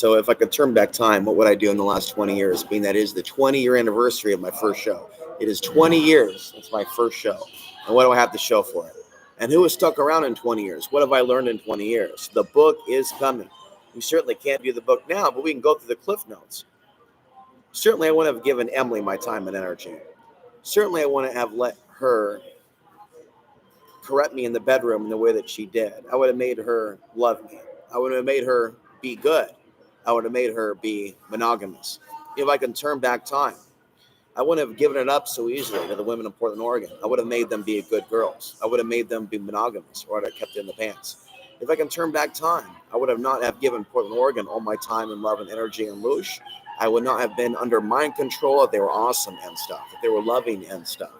So if I could turn back time, what would I do in the last 20 years? Being that is the 20-year anniversary of my first show. It is 20 years since my first show. And what do I have to show for it? And who has stuck around in 20 years? What have I learned in 20 years? The book is coming. We certainly can't do the book now, but we can go through the cliff notes. Certainly I wouldn't have given Emily my time and energy. Certainly I wouldn't have let her correct me in the bedroom in the way that she did. I would have made her love me. I would have made her be good. I would have made her be monogamous. If I can turn back time, I wouldn't have given it up so easily to the women in Portland, Oregon. I would have made them be good girls. I would have made them be monogamous, or I'd have kept it in the pants. If I can turn back time, I would have not have given Portland, Oregon all my time and love and energy and loosh. I would not have been under mind control if they were awesome and stuff, if they were loving and stuff.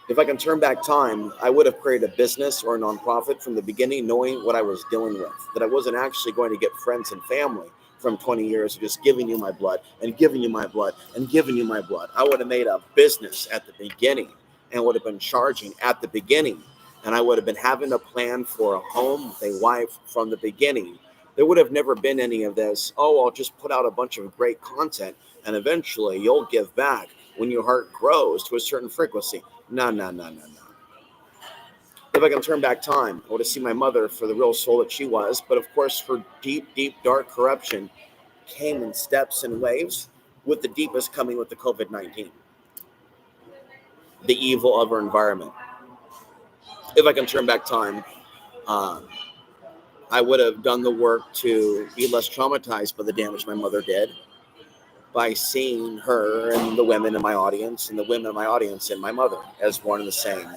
If I can turn back time, I would have created a business or a nonprofit from the beginning, knowing what I was dealing with, that I wasn't actually going to get friends and family from 20 years of just giving you my blood and giving you my blood and giving you my blood. I would have made a business at the beginning and would have been charging at the beginning. And I would have been having a plan for a home with a wife from the beginning. There would have never been any of this, oh, I'll just put out a bunch of great content and eventually you'll give back when your heart grows to a certain frequency. No. If I can turn back time, I would have seen my mother for the real soul that she was. But of course, her deep, dark corruption came in steps and waves, with the deepest coming with the COVID-19, the evil of our environment. If I can turn back time, I would have done the work to be less traumatized by the damage my mother did by seeing her and the women in my audience and the women in my audience and my mother as one and the same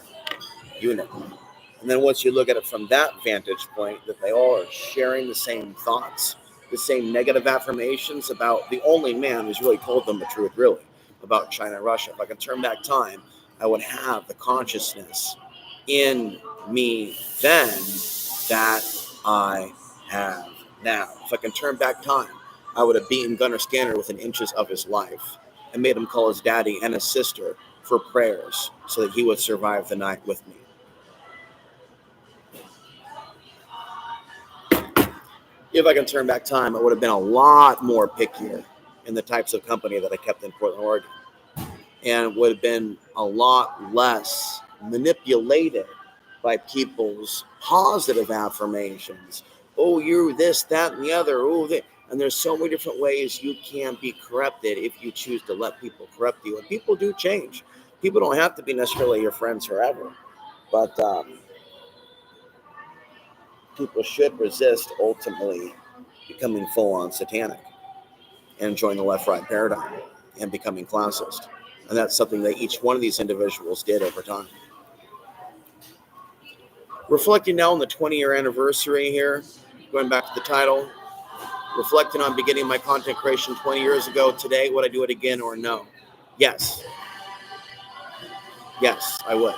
unit. And then once you look at it from that vantage point, that they all are sharing the same thoughts, the same negative affirmations about the only man who's really told them the truth, really, about China and Russia. If I can turn back time, I would have the consciousness in me then that I have now. If I can turn back time, I would have beaten Gunnar Scanner within inches of his life and made him call his daddy and his sister for prayers so that he would survive the night with me. If I can turn back time, I would have been a lot more pickier in the types of company that I kept in Portland, Oregon, and would have been a lot less manipulated by people's positive affirmations. Oh, you're this, that, and the other. Oh, and there's so many different ways you can be corrupted if you choose to let people corrupt you. And people do change. People don't have to be necessarily your friends forever, but people should resist ultimately becoming full-on satanic and join the left-right paradigm and becoming classist. And that's something that each one of these individuals did over time. Reflecting now on the 20-year anniversary here, going back to the title, reflecting on beginning my content creation 20 years ago, today, would I do it again or no? Yes. Yes, I would.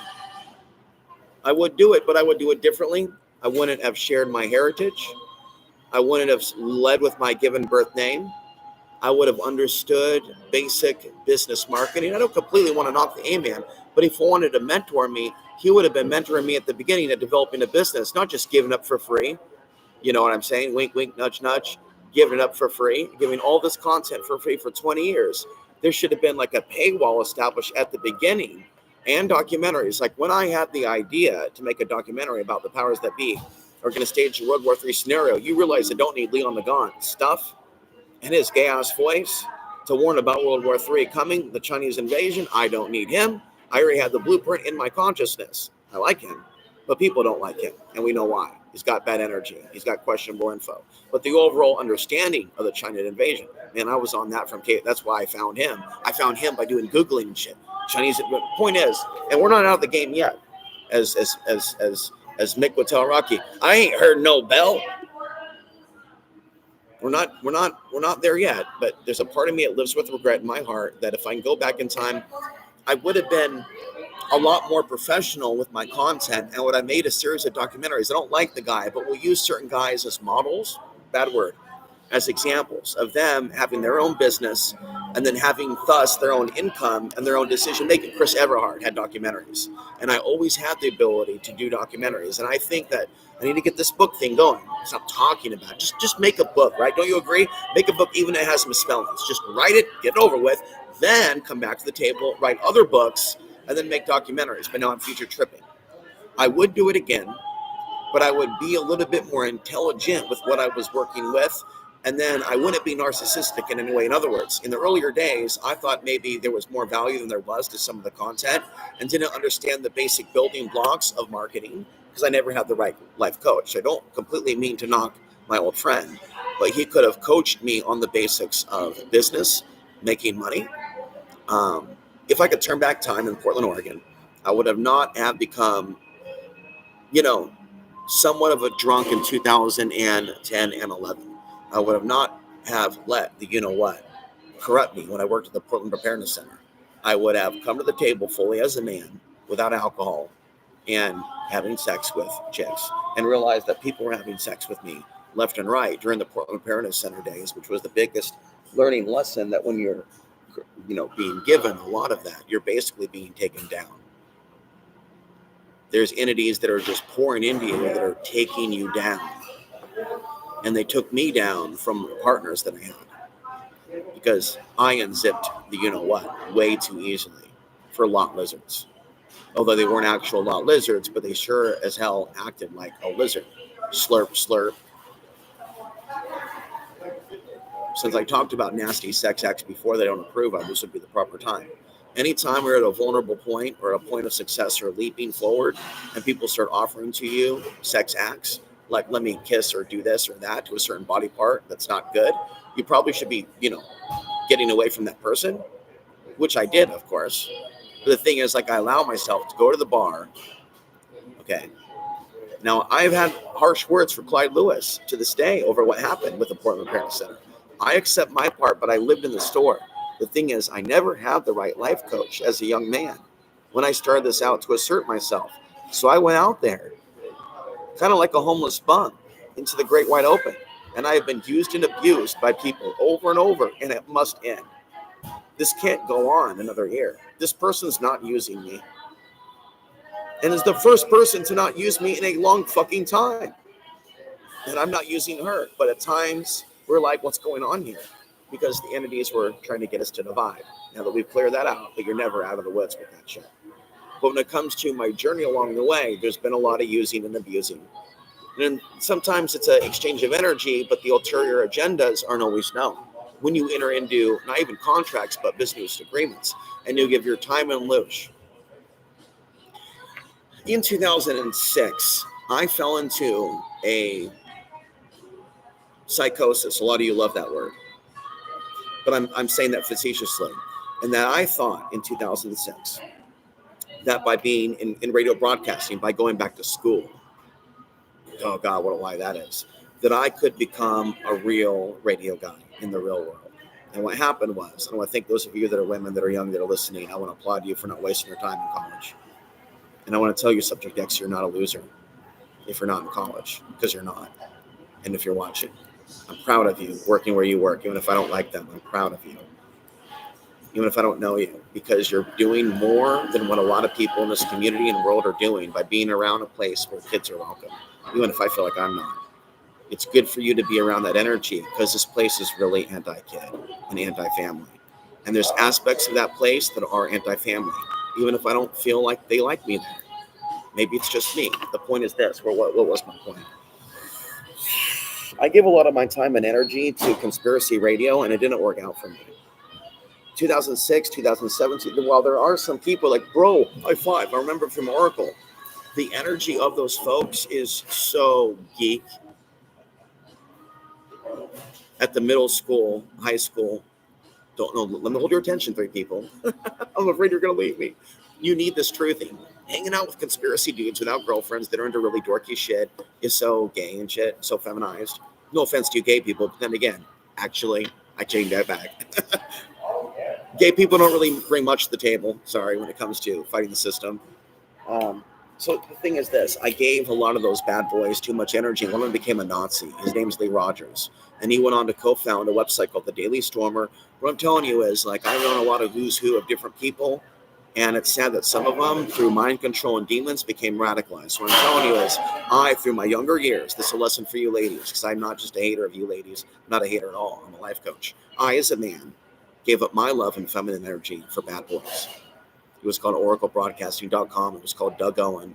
I would do it, but I would do it differently. I wouldn't have shared my heritage. I wouldn't have led with my given birth name. I would have understood basic business marketing. I don't completely want to knock the A-man, but if he wanted to mentor me, he would have been mentoring me at the beginning of developing a business, not just giving up for free. You know what I'm saying? Wink, wink, nudge, nudge. Giving it up for free, giving all this content for free for 20 years. There should have been like a paywall established at the beginning and documentaries. Like when I had the idea to make a documentary about the powers that be are going to stage a World War III scenario, you realize I don't need Leon the Gaunt stuff and his gay-ass voice to warn about World War III coming, the Chinese invasion. I don't need him. I already had the blueprint in my consciousness. I like him, but people don't like him, and we know why. He's got bad energy. He's got questionable info. But the overall understanding of the China invasion, man, I was on that from Kate. That's why I found him. I found him by doing Googling and shit. Chinese. But the point is, and we're not out of the game yet, as Mick would tell Rocky, I ain't heard no bell. We're not there yet. But there's a part of me that lives with regret in my heart that if I can go back in time, I would have been a lot more professional with my content and would have made a series of documentaries. I don't like the guy, but we'll use certain guys as models. Bad word. as examples of them having their own business and then having thus their own income and their own decision making. Chris Everhart had documentaries, and I always had the ability to do documentaries. And I think that I need to get this book thing going. Stop talking about it. Just make a book, right? Don't you agree? Make a book even if it has misspellings. Just write it, get it over with, then come back to the table, write other books, and then make documentaries. But now I'm future tripping. I would do it again, but I would be a little bit more intelligent with what I was working with. And then I wouldn't be narcissistic in any way. In other words, in the earlier days, I thought maybe there was more value than there was to some of the content and didn't understand the basic building blocks of marketing because I never had the right life coach. I don't completely mean to knock my old friend, but he could have coached me on the basics of business, making money. If I could turn back time in Portland, Oregon, I would have not have become, somewhat of a drunk in 2010 and 11. I would have not have let the corrupt me when I worked at the Portland Preparedness Center. I would have come to the table fully as a man without alcohol and having sex with chicks and realized that people were having sex with me left and right during the Portland Preparedness Center days, which was the biggest learning lesson that when you're, being given a lot of that, you're basically being taken down. There's entities that are just pouring into you that are taking you down. And they took me down from the partners that I had because I unzipped the way too easily for lot lizards. Although they weren't actual lot lizards, but they sure as hell acted like a lizard. Slurp, slurp. Since I talked about nasty sex acts before they don't approve of, this would be the proper time. Anytime we're at a vulnerable point or a point of success or leaping forward and people start offering to you sex acts, like let me kiss or do this or that to a certain body part that's not good, you probably should be, getting away from that person, which I did, of course. But the thing is, I allow myself to go to the bar. Okay. Now, I've had harsh words for Clyde Lewis to this day over what happened with the Portland Preparedness Center. I accept my part, but I lived in the store. The thing is, I never had the right life coach as a young man when I started this out to assert myself. So I went out there, kind of like a homeless bum, into the great wide open. And I have been used and abused by people over and over, and it must end. This can't go on another year. This person's not using me. And is the first person to not use me in a long fucking time. And I'm not using her. But at times, we're like, what's going on here? Because the entities were trying to get us to divide. Now that we've cleared that out, but you're never out of the woods with that shit. But when it comes to my journey along the way, there's been a lot of using and abusing. And sometimes it's an exchange of energy, but the ulterior agendas aren't always known. When you enter into not even contracts, but business agreements, and you give your time and loosh. In 2006, I fell into a psychosis. A lot of you love that word. But I'm saying that facetiously. And that I thought in 2006 that by being in radio broadcasting, by going back to school, oh God, what a lie that is, that I could become a real radio guy in the real world. And what happened was, I want to thank those of you that are women that are young that are listening. I want to applaud you for not wasting your time in college. And I want to tell you, Subject X, you're not a loser if you're not in college, because you're not. And if you're watching, I'm proud of you working where you work. Even if I don't like them, I'm proud of you. Even if I don't know you, because you're doing more than what a lot of people in this community and world are doing by being around a place where kids are welcome. Even if I feel like I'm not. It's good for you to be around that energy because this place is really anti-kid and anti-family. And there's aspects of that place that are anti-family, even if I don't feel like they like me there. Maybe it's just me. The point is this. What was my point? I give a lot of my time and energy to conspiracy radio, and it didn't work out for me. 2006, 2017, while there are some people like, bro, high five. I remember from Oracle, the energy of those folks is so geek. At the middle school, high school, don't know. Let me hold your attention, three people. I'm afraid you're going to leave me. You need this truthing. Hanging out with conspiracy dudes without girlfriends that are into really dorky shit is so gay and shit, so feminized. No offense to you gay people, but then again, actually, I changed that back. Gay people don't really bring much to the table, sorry, when it comes to fighting the system. So the thing is this, I gave a lot of those bad boys too much energy. One of them became a Nazi. His name's Lee Rogers. And he went on to co-found a website called The Daily Stormer. What I'm telling you is, like, I've known a lot of who's who of different people. And it's sad that some of them, through mind control and demons, became radicalized. What I'm telling you is, I, through my younger years, this is a lesson for you ladies, because I'm not just a hater of you ladies. I'm not a hater at all. I'm a life coach. I, as a man, gave up my love and feminine energy for bad boys. It was called oraclebroadcasting.com. It was called Doug Owen.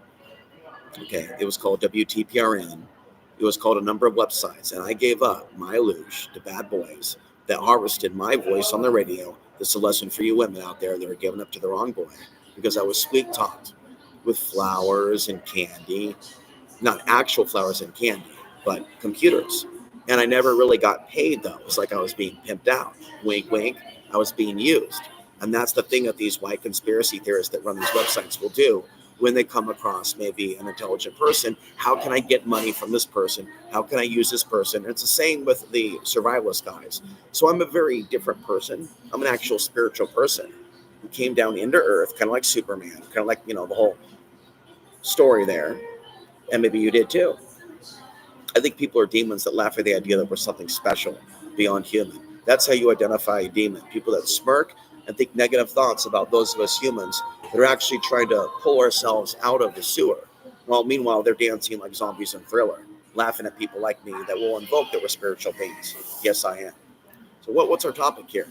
Okay. It was called WTPRN. It was called a number of websites. And I gave up my luge to bad boys that harvested my voice on the radio. This is a lesson for you women out there that are giving up to the wrong boy, because I was sweet talked with flowers and candy, not actual flowers and candy, but computers. And I never really got paid, though. It was like I was being pimped out. Wink, wink. I was being used. And that's the thing that these white conspiracy theorists that run these websites will do when they come across maybe an intelligent person. How can I get money from this person? How can I use this person? And it's the same with the survivalist guys. So I'm a very different person. I'm an actual spiritual person who came down into earth, kind of like Superman, kind of like, the whole story there. And maybe you did too. I think people are demons that laugh at the idea that we're something special, beyond human. That's how you identify a demon. People that smirk and think negative thoughts about those of us humans that are actually trying to pull ourselves out of the sewer. Well, meanwhile, they're dancing like zombies in Thriller, laughing at people like me that will invoke that we're spiritual beings. Yes, I am. So what's our topic here?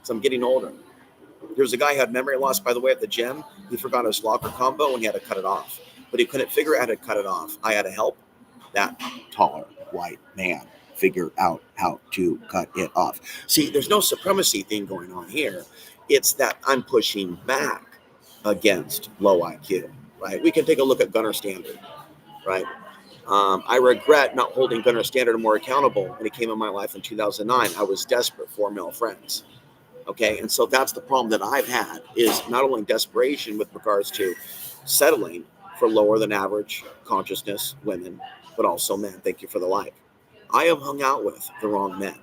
So I'm getting older. There's a guy who had memory loss, by the way, at the gym. He forgot his locker combo and he had to cut it off. But he couldn't figure out how to cut it off. I had to help that taller white man figure out how to cut it off. See, there's no supremacy thing going on here. It's that I'm pushing back against low IQ, right? We can take a look at Gunnar Standard, right? I regret not holding Gunnar Standard more accountable when he came in my life in 2009. I was desperate for male friends. Okay, and so that's the problem that I've had, is not only desperation with regards to settling for lower than average consciousness women, but also men. Thank you for the like. I have hung out with the wrong men.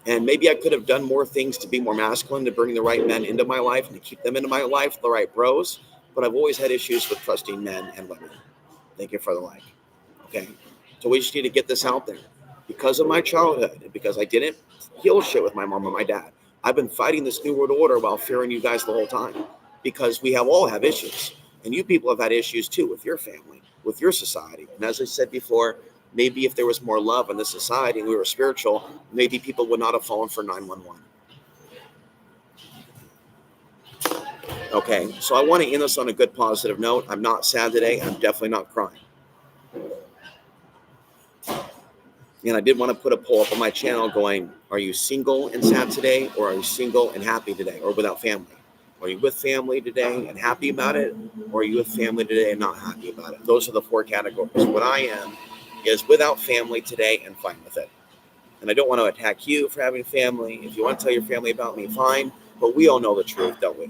And maybe I could have done more things to be more masculine, to bring the right men into my life and to keep them into my life, the right bros. But I've always had issues with trusting men and women. Thank you for the like. Okay, so we just need to get this out there. Because of my childhood and because I didn't heal shit with my mom and my dad, I've been fighting this new world order while fearing you guys the whole time, because we all have issues. And you people have had issues too with your family, with your society. And as I said before, maybe if there was more love in the society and we were spiritual, maybe people would not have fallen for 911. Okay, so I want to end this on a good positive note. I'm not sad today. I'm definitely not crying. And I did want to put a poll up on my channel going, are you single and sad today, or are you single and happy today, or without family? Are you with family today and happy about it, or are you with family today and not happy about it? Those are the four categories. What I am is without family today and fine with it. And I don't want to attack you for having family. If you want to tell your family about me, fine. But we all know the truth, don't we?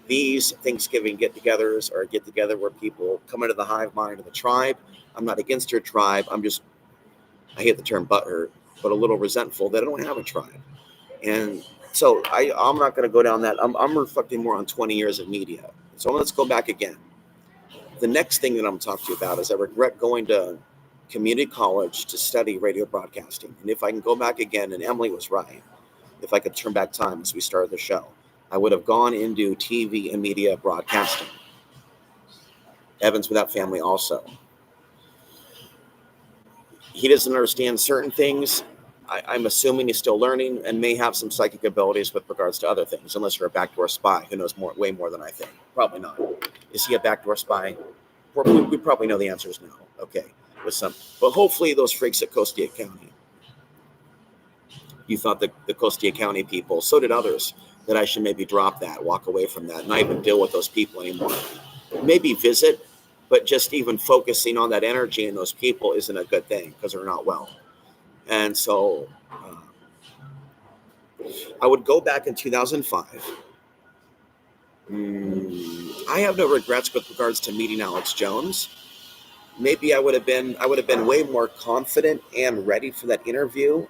These Thanksgiving get-togethers are a get-together where people come into the hive mind of the tribe. I'm not against your tribe. I hate the term butthurt, but a little resentful that I don't have a tribe. And so I'm not going to go down that. I'm reflecting more on 20 years of media. So let's go back again. The next thing that I'm talking to you about is I regret going to community college to study radio broadcasting. And if I can go back again, and Emily was right, if I could turn back time as we started the show, I would have gone into TV and media broadcasting. Evans without family also. He doesn't understand certain things. I'm assuming he's still learning and may have some psychic abilities with regards to other things, unless you're a backdoor spy who knows way more than I think. Probably not. Is he a backdoor spy? We probably know the answer is no. Okay, with some, but hopefully those freaks at Costilla County. You thought the Costilla County people, so did others, that I should maybe drop that, walk away from that, not even deal with those people anymore. Maybe visit, but just even focusing on that energy and those people isn't a good thing because they're not well. And so I would go back in 2005. I have no regrets with regards to meeting Alex Jones. Maybe I would have been way more confident and ready for that interview.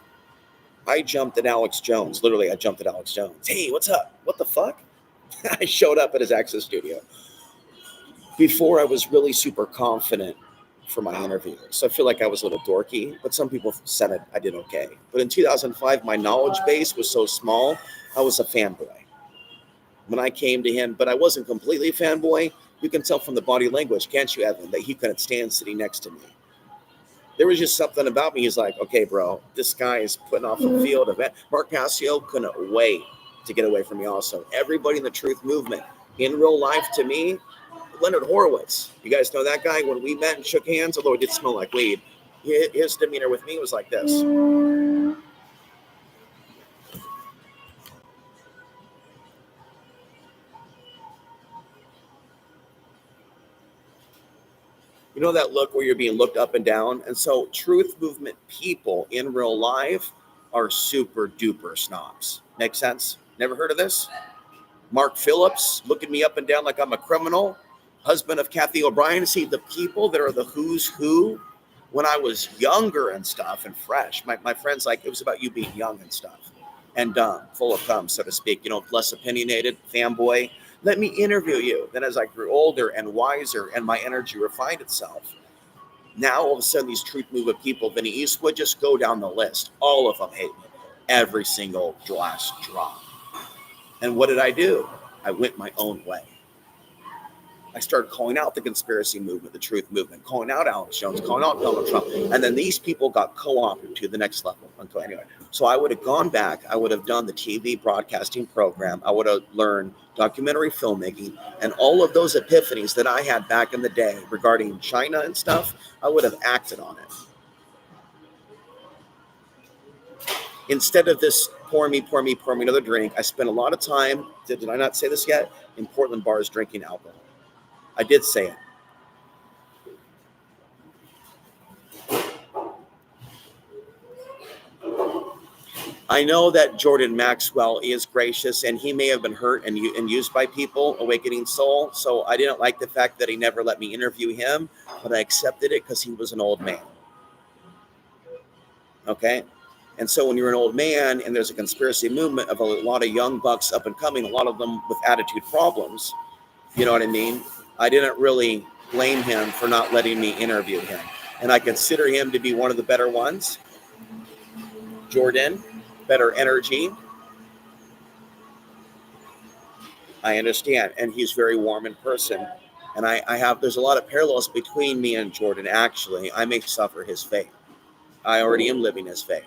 I jumped at Alex Jones. Literally, I jumped at Alex Jones. Hey, what's up? What the fuck? I showed up at his ex's studio before I was really super confident for my interview. So I feel like I was a little dorky, but some people said I did okay. But in 2005, my knowledge base was so small, I was a fanboy. When I came to him, but I wasn't completely a fanboy. You can tell from the body language, can't you, Evan, that he couldn't stand sitting next to me. There was just something about me. He's like, okay, bro, this guy is putting off a field event. Mark Passio couldn't wait to get away from me also. Everybody in the truth movement, in real life to me, Leonard Horowitz. You guys know that guy? When we met and shook hands, although it did smell like weed, his demeanor with me was like this. You know that look where you're being looked up and down? And so truth movement people in real life are super duper snobs. Make sense? Never heard of this? Mark Phillips looking me up and down like I'm a criminal. Husband of Kathy O'Brien. See, the people that are the who's who, when I was younger and stuff and fresh, my friends, like, it was about you being young and stuff and dumb, full of cum, so to speak, less opinionated, fanboy. Let me interview you. Then as I grew older and wiser and my energy refined itself, now all of a sudden these truth movement people, Vinny Eastwood, just go down the list. All of them hate me. Every single last drop. And what did I do? I went my own way. I started calling out the conspiracy movement, the truth movement, calling out Alex Jones, calling out Donald Trump. And then these people got co-opted to the next level. Anyway, so I would have gone back. I would have done the TV broadcasting program. I would have learned documentary filmmaking, and all of those epiphanies that I had back in the day regarding China and stuff, I would have acted on it. Instead of this pour me another drink, I spent a lot of time, did I not say this yet, in Portland bars drinking alcohol. I did say it. I know that Jordan Maxwell is gracious, and he may have been hurt and used by people, awakening soul. So I didn't like the fact that he never let me interview him, but I accepted it because he was an old man. Okay? And so when you're an old man and there's a conspiracy movement of a lot of young bucks up and coming, a lot of them with attitude problems, you know what I mean? I didn't really blame him for not letting me interview him. And I consider him to be one of the better ones. Jordan, better energy. I understand. And he's very warm in person. And there's a lot of parallels between me and Jordan, actually. I may suffer his fate. I already am living his fate.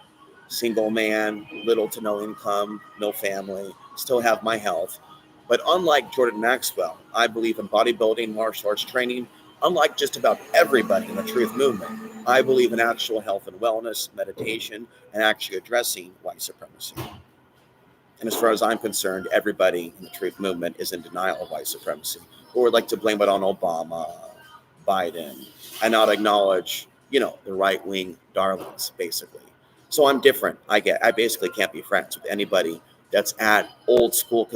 Single man, little to no income, no family, still have my health. But unlike Jordan Maxwell, I believe in bodybuilding, martial arts training. Unlike just about everybody in the truth movement, I believe in actual health and wellness, meditation, and actually addressing white supremacy. And as far as I'm concerned, everybody in the truth movement is in denial of white supremacy, or would like to blame it on Obama, Biden, and not acknowledge, the right-wing darlings, basically. So I'm different. I basically can't be friends with anybody that's at old school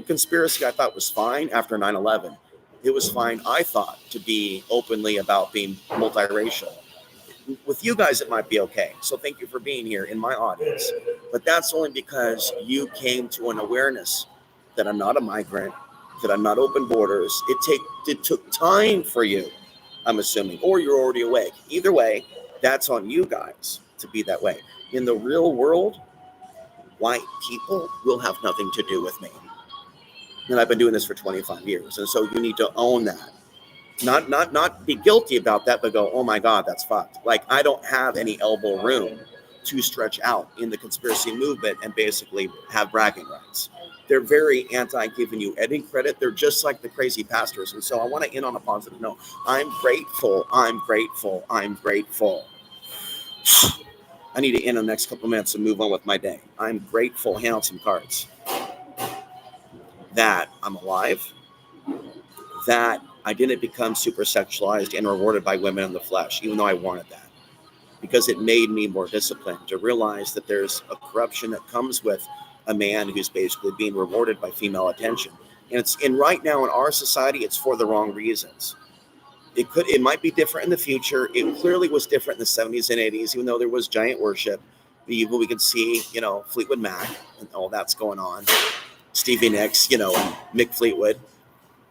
conspiracy. I thought was fine after 9/11. It was fine, I thought, to be openly about being multiracial. With you guys, it might be okay. So thank you for being here in my audience. But that's only because you came to an awareness that I'm not a migrant, that I'm not open borders. It took time for you, I'm assuming, or you're already awake. Either way, that's on you guys to be that way. In the real world, white people will have nothing to do with me. And I've been doing this for 25 years. And so you need to own that. Not be guilty about that, but go, oh my God, that's fucked. Like, I don't have any elbow room to stretch out in the conspiracy movement and basically have bragging rights. They're very anti-giving you any credit. They're just like the crazy pastors. And so I want to end on a positive note. I'm grateful. I need to end in the next couple of minutes and move on with my day. I'm grateful, hand out some cards, that I'm alive, that I didn't become super sexualized and rewarded by women in the flesh, even though I wanted that, because it made me more disciplined to realize that there's a corruption that comes with a man who's basically being rewarded by female attention. And right now in our society, it's for the wrong reasons. It might be different in the future. It clearly was different in the 70s and 80s, even though there was giant worship. We could see, Fleetwood Mac and all that's going on. Stevie Nicks, and Mick Fleetwood.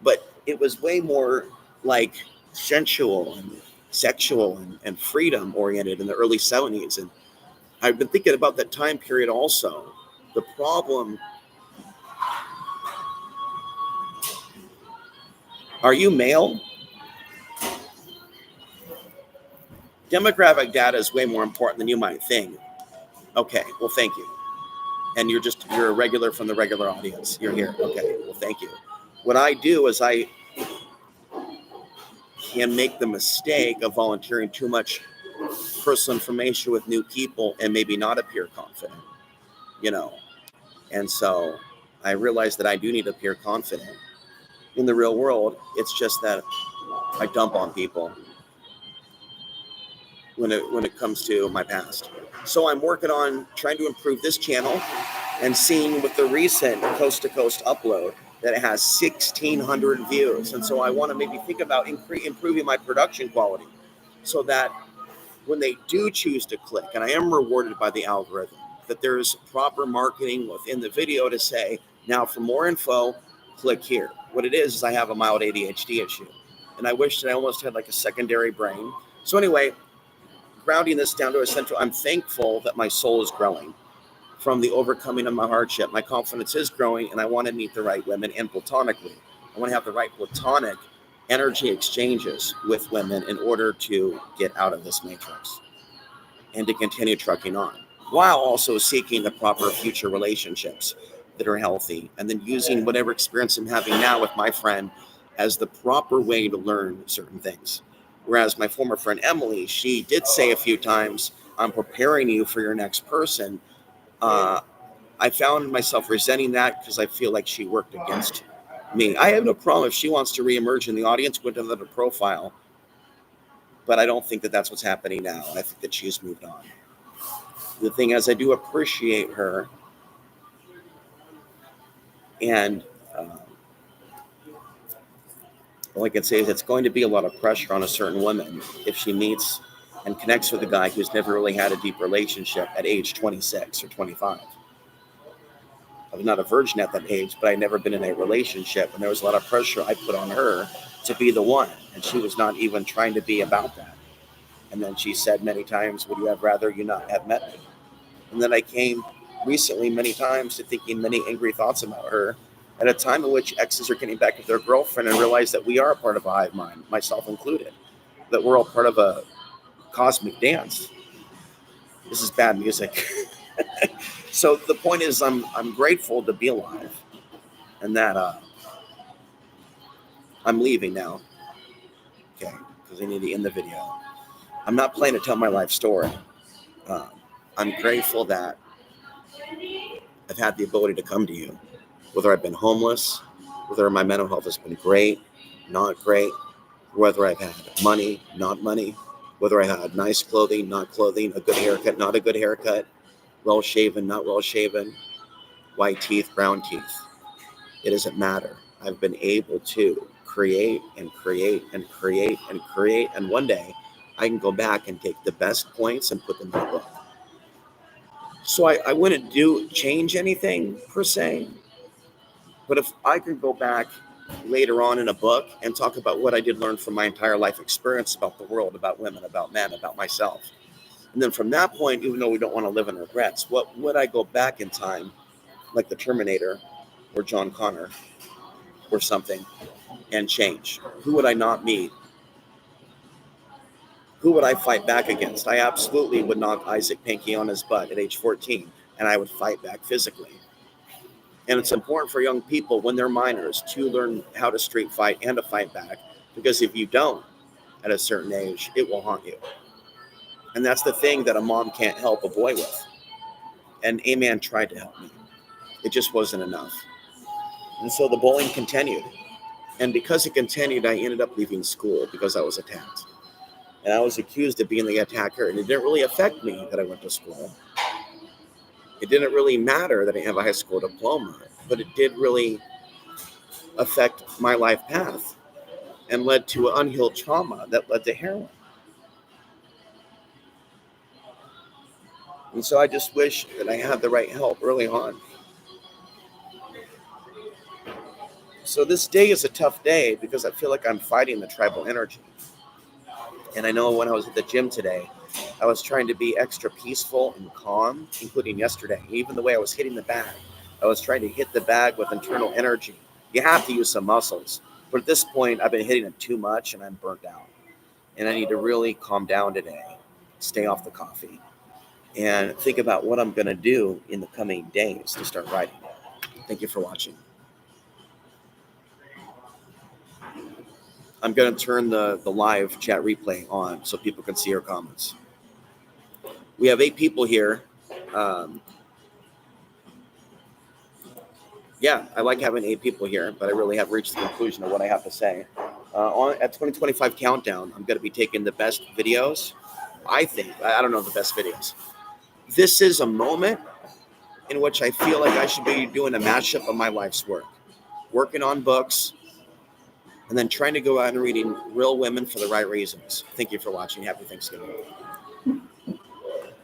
But it was way more like sensual and sexual and freedom oriented in the early 70s. And I've been thinking about that time period also. The problem, are you male? Demographic data is way more important than you might think. Okay, well, thank you. And you're a regular from the regular audience. You're here. Okay, well, thank you. What I do is I can make the mistake of volunteering too much personal information with new people and maybe not appear confident, And so I realized that I do need to appear confident. In the real world, it's just that I dump on people when it comes to my past. So I'm working on trying to improve this channel and seeing with the recent coast to coast upload that it has 1,600 views. And so I want to maybe think about improving my production quality so that when they do choose to click, and I am rewarded by the algorithm, that there's proper marketing within the video to say, now for more info, click here. What it is I have a mild ADHD issue. And I wish that I almost had like a secondary brain. So anyway, grounding this down to a central, I'm thankful that my soul is growing from the overcoming of my hardship. My confidence is growing, and I want to meet the right women, and platonically. I want to have the right platonic energy exchanges with women in order to get out of this matrix and to continue trucking on, while also seeking the proper future relationships that are healthy, and then using whatever experience I'm having now with my friend as the proper way to learn certain things. Whereas my former friend Emily, she did say a few times, I'm preparing you for your next person. I found myself resenting that because I feel like she worked against me. I have no problem if she wants to reemerge in the audience, go into another profile, but I don't think that that's what's happening now. I think that she's moved on. The thing is, I do appreciate her, and all I can say is it's going to be a lot of pressure on a certain woman if she meets and connects with a guy who's never really had a deep relationship at age 26 or 25. I was not a virgin at that age, but I'd never been in a relationship, and there was a lot of pressure I put on her to be the one, and she was not even trying to be about that. And then she said many times, would you have rather you not have met me? And then I came recently many times to thinking many angry thoughts about her at a time in which exes are getting back with their girlfriend and realize that we are a part of a hive mind, myself included, that we're all part of a cosmic dance. This is bad music. So the point is, I'm grateful to be alive, and that I'm leaving now. Okay, because I need to end the video. I'm not planning to tell my life story. I'm grateful that I've had the ability to come to you, whether I've been homeless, whether my mental health has been great, not great, whether I've had money, not money, whether I had nice clothing, not clothing, a good haircut, not a good haircut, well shaven, not well shaven, white teeth, brown teeth. It doesn't matter. I've been able to create and create and create and create, and one day I can go back and take the best points and put them in a book. So I wouldn't change anything per se, but if I could go back later on in a book and talk about what I did learn from my entire life experience about the world, about women, about men, about myself, and then from that point, even though we don't want to live in regrets, what would I go back in time, like the Terminator or John Connor or something, and change? Who would I not meet? Who would I fight back against? I absolutely would knock Isaac Pinky on his butt at age 14, and I would fight back physically. And it's important for young people when they're minors to learn how to street fight and to fight back, because if you don't at a certain age, it will haunt you. And that's the thing that a mom can't help a boy with. And a man tried to help me. It just wasn't enough. And so the bullying continued. And because it continued, I ended up leaving school because I was attacked. And I was accused of being the attacker, and it didn't really affect me that I went to school. It didn't really matter that I have a high school diploma, but it did really affect my life path and led to an unhealed trauma that led to heroin. And so I just wish that I had the right help early on. So this day is a tough day because I feel like I'm fighting the tribal energy. And I know when I was at the gym today, I was trying to be extra peaceful and calm, including yesterday. Even the way I was hitting the bag, I was trying to hit the bag with internal energy. You have to use some muscles. But at this point, I've been hitting it too much and I'm burnt out. And I need to really calm down today, stay off the coffee, and think about what I'm going to do in the coming days to start writing. Thank you for watching. I'm going to turn the live chat replay on so people can see your comments. We have 8 people here. Yeah, I like having 8 people here, but I really have reached the conclusion of what I have to say. At 2025 Countdown, I'm going to be taking the best videos. I think, I don't know the best videos. This is a moment in which I feel like I should be doing a mashup of my life's work. Working on books, and then trying to go out and reading real women for the right reasons. Thank you for watching. Happy Thanksgiving.